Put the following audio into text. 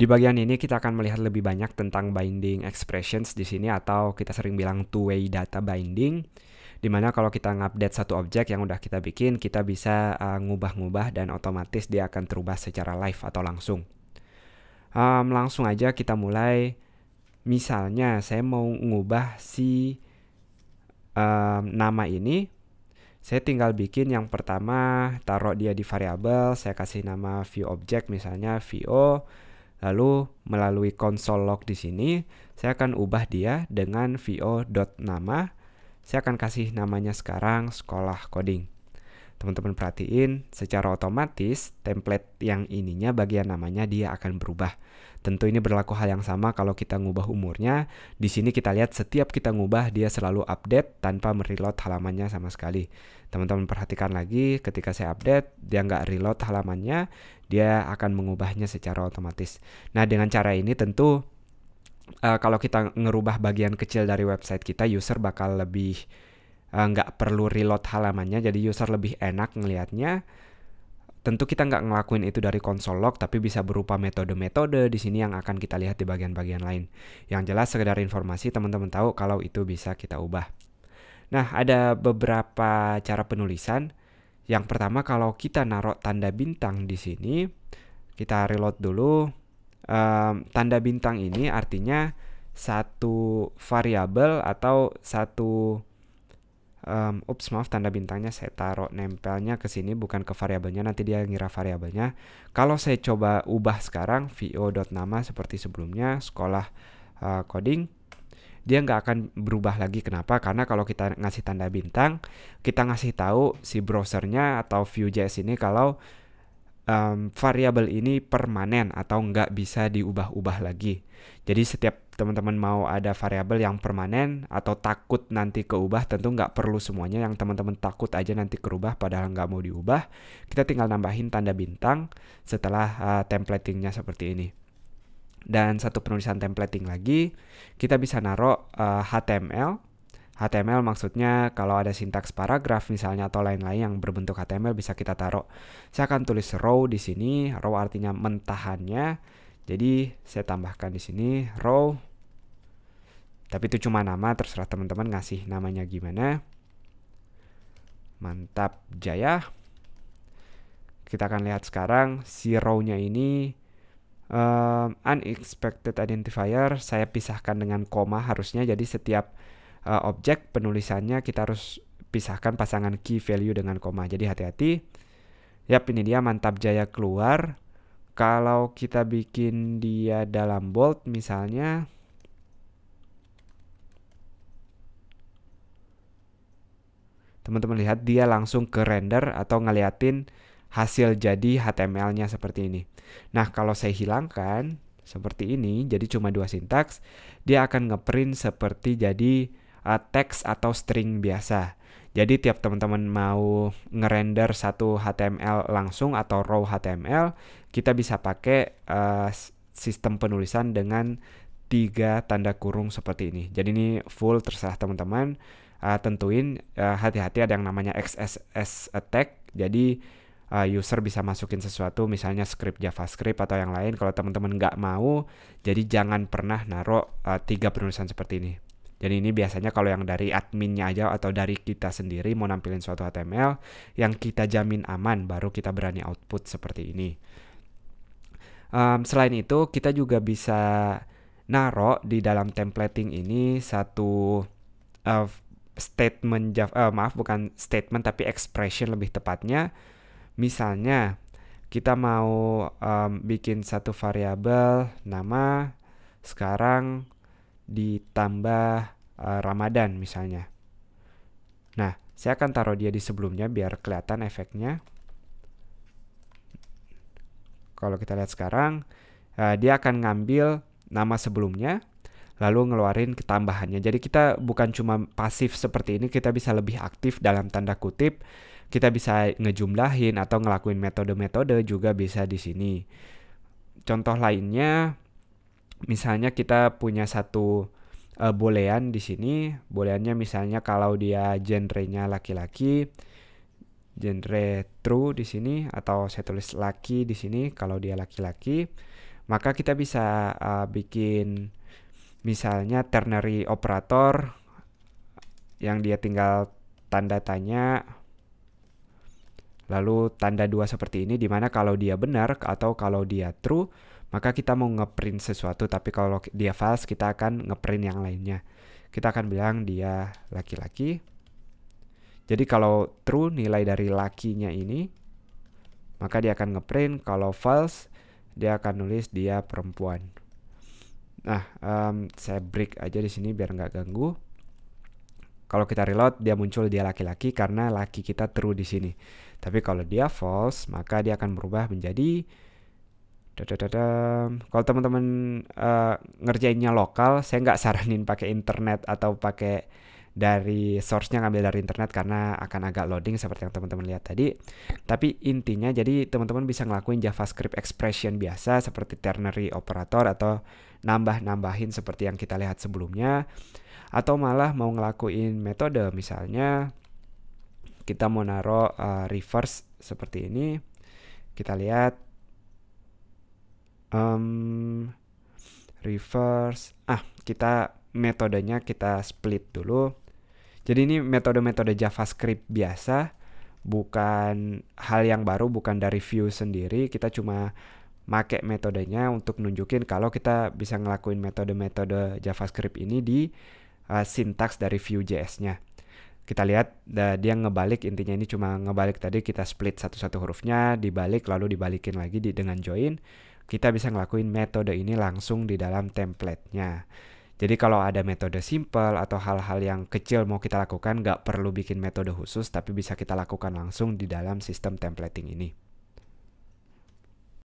Di bagian ini kita akan melihat lebih banyak tentang binding expressions di sini, atau kita sering bilang two-way data binding, dimana kalau kita ngupdate satu objek yang udah kita bikin, kita bisa ngubah-ngubah dan otomatis dia akan terubah secara live atau langsung. Langsung aja kita mulai. Misalnya saya mau ngubah si nama ini, saya tinggal bikin yang pertama, taruh dia di variabel, saya kasih nama view object misalnya vo. Lalu melalui console log di sini, saya akan ubah dia dengan vo.nama. Saya akan kasih namanya sekarang sekolah coding. Teman-teman perhatiin, secara otomatis template yang ininya bagian namanya dia akan berubah. Tentu ini berlaku hal yang sama kalau kita ngubah umurnya. Di sini kita lihat setiap kita ngubah dia selalu update tanpa mereload halamannya sama sekali. Teman-teman perhatikan lagi, ketika saya update, dia nggak reload halamannya, dia akan mengubahnya secara otomatis. Nah, dengan cara ini tentu kalau kita ngerubah bagian kecil dari website kita, user bakal lebih nggak perlu reload halamannya, jadi user lebih enak ngelihatnya. Tentu kita nggak ngelakuin itu dari console log, tapi bisa berupa metode-metode di sini yang akan kita lihat di bagian-bagian lain. Yang jelas sekedar informasi, teman-teman tahu kalau itu bisa kita ubah. Nah, ada beberapa cara penulisan. Yang pertama, kalau kita naruh tanda bintang di sini, kita reload dulu. Tanda bintang ini artinya satu variabel atau satu maaf, tanda bintangnya saya taruh nempelnya ke sini bukan ke variabelnya, nanti dia ngira variabelnya. Kalau saya coba ubah sekarang vo.nama seperti sebelumnya, sekolah coding, dia nggak akan berubah lagi. Kenapa? Karena kalau kita ngasih tanda bintang, kita ngasih tahu si browsernya atau Vue.js ini kalau variabel ini permanen atau nggak bisa diubah-ubah lagi. Jadi setiap teman-teman mau ada variabel yang permanen atau takut nanti keubah, tentu nggak perlu semuanya. Yang teman-teman takut aja nanti kerubah padahal nggak mau diubah, kita tinggal nambahin tanda bintang setelah templatingnya seperti ini. Dan satu penulisan templating lagi, kita bisa naruh HTML. HTML maksudnya kalau ada sintaks paragraf misalnya atau lain-lain yang berbentuk HTML bisa kita taruh. Saya akan tulis row di sini. Row artinya mentahannya. Jadi saya tambahkan di sini row. Tapi itu cuma nama, terserah teman-teman ngasih namanya gimana. Mantap jaya. Kita akan lihat sekarang si row-nya ini unexpected identifier saya pisahkan dengan koma harusnya. Jadi setiap objek penulisannya kita harus pisahkan pasangan key value dengan koma. Jadi hati-hati. Yap, ini dia mantap jaya keluar. Kalau kita bikin dia dalam bold misalnya, teman-teman lihat dia langsung ke render atau ngeliatin hasil jadi HTML-nya seperti ini. Nah, kalau saya hilangkan seperti ini, jadi cuma dua sintaks, dia akan ngeprint seperti jadi teks atau string biasa. Jadi tiap teman-teman mau ngerender satu HTML langsung atau raw HTML, kita bisa pakai sistem penulisan dengan 3 tanda kurung seperti ini. Jadi ini full terserah teman-teman. Tentuin hati-hati ada yang namanya XSS attack. Jadi user bisa masukin sesuatu misalnya script JavaScript atau yang lain. Kalau teman-teman nggak mau, jadi jangan pernah naruh 3 penulisan seperti ini. Jadi ini biasanya kalau yang dari adminnya aja atau dari kita sendiri mau nampilin suatu HTML yang kita jamin aman, baru kita berani output seperti ini. Selain itu kita juga bisa naruh di dalam templating ini satu statement bukan statement tapi expression lebih tepatnya. Misalnya kita mau bikin satu variabel nama sekarang ditambah Ramadan misalnya. Nah, saya akan taruh dia di sebelumnya biar kelihatan efeknya. Kalau kita lihat sekarang, dia akan ngambil nama sebelumnya lalu ngeluarin tambahannya. Jadi kita bukan cuma pasif seperti ini, kita bisa lebih aktif dalam tanda kutip. Kita bisa ngejumlahin atau ngelakuin metode-metode juga bisa di sini. Contoh lainnya, misalnya kita punya satu boolean di sini. Booleannya misalnya kalau dia genre-nya laki-laki, genre true di sini, atau saya tulis laki di sini kalau dia laki-laki. maka kita bisa bikin misalnya ternary operator yang dia tinggal tanda tanya lalu tanda 2 seperti ini, dimana kalau dia benar atau kalau dia true maka kita mau ngeprint sesuatu, tapi kalau dia false kita akan ngeprint yang lainnya. Kita akan bilang dia laki-laki. Jadi kalau true nilai dari lakinya ini, maka dia akan ngeprint. Kalau false dia akan nulis dia perempuan. Nah, saya break aja di sini biar nggak ganggu. Kalau kita reload dia muncul dia laki-laki karena laki kita true di sini. Tapi kalau dia false maka dia akan berubah menjadi kalau teman-teman ngerjainnya lokal, saya nggak saranin pakai internet atau pakai dari source-nya ngambil dari internet karena akan agak loading seperti yang teman-teman lihat tadi. Tapi intinya jadi teman-teman bisa ngelakuin JavaScript expression biasa seperti ternary operator atau nambah-nambahin seperti yang kita lihat sebelumnya. Atau malah mau ngelakuin metode, misalnya kita mau naruh reverse seperti ini. Kita lihat reverse. Kita metodenya kita split dulu. Jadi ini metode-metode JavaScript biasa, bukan hal yang baru, bukan dari Vue sendiri. Kita cuma make metodenya untuk nunjukin kalau kita bisa ngelakuin metode-metode JavaScript ini di sintaks dari Vue.js-nya. Kita lihat dia ngebalik, intinya ini cuma ngebalik tadi, kita split satu-satu hurufnya, dibalik lalu dibalikin lagi dengan join. Kita bisa ngelakuin metode ini langsung di dalam template-nya. Jadi kalau ada metode simple atau hal-hal yang kecil mau kita lakukan, nggak perlu bikin metode khusus, tapi bisa kita lakukan langsung di dalam sistem templating ini.